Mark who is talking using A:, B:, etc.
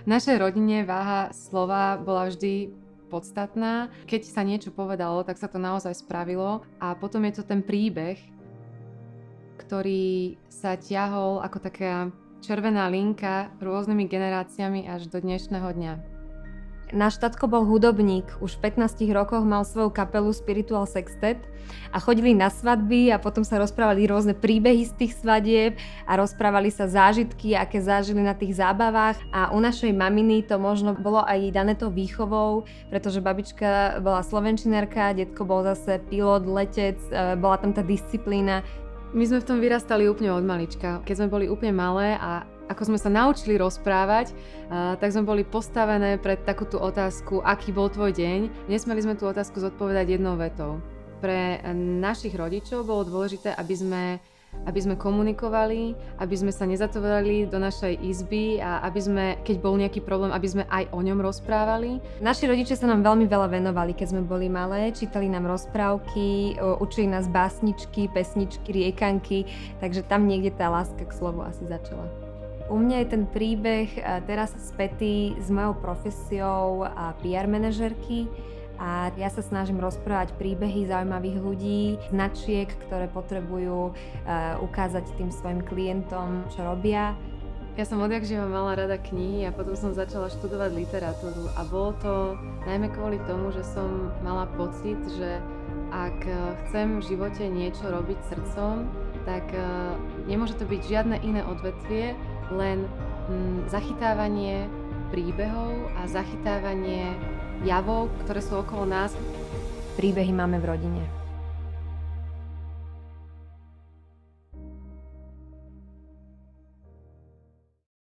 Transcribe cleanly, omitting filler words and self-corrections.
A: V našej rodine váha slova bola vždy podstatná. Keď sa niečo povedalo, tak sa to naozaj spravilo. A potom je to ten príbeh, ktorý sa ťahol ako taká červená linka rôznymi generáciami až do dnešného dňa.
B: Náš tatko bol hudobník, už v 15 rokoch mal svoju kapelu Spiritual Sextet a chodili na svadby a potom sa rozprávali rôzne príbehy z tých svadieb a rozprávali sa zážitky, aké zažili na tých zábavách a u našej maminy to možno bolo aj dané tou výchovou, pretože babička bola slovenčinárka, detko bol zase pilot, letec, bola tam tá disciplína.
A: My sme v tom vyrastali úplne od malička. Keď sme boli úplne malé a ako sme sa naučili rozprávať, tak sme boli postavené pred takúto otázku, aký bol tvoj deň. Nesmeli sme tú otázku zodpovedať jednou vetou. Pre našich rodičov bolo dôležité, aby sme komunikovali, aby sme sa nezatvorili do našej izby a aby sme, keď bol nejaký problém, aby sme aj o ňom rozprávali.
B: Naši rodičia sa nám veľmi veľa venovali, keď sme boli malé, čítali nám rozprávky, učili nás básničky, pesničky, riekanky, takže tam niekde tá láska k slovu asi začala. U mňa je ten príbeh teraz spätý s mojou profesiou PR manažérky a ja sa snažím rozprávať príbehy zaujímavých ľudí, značiek, ktoré potrebujú ukázať tým svojim klientom, čo robia.
A: Ja som odjakživa mala rada knihy a potom som začala študovať literatúru a bolo to najmä kvôli tomu, že som mala pocit, že ak chcem v živote niečo robiť srdcom, tak nemôže to byť žiadne iné odvetvie, len zachytávanie príbehov a zachytávanie javov, ktoré sú okolo nás.
B: Príbehy máme v rodine.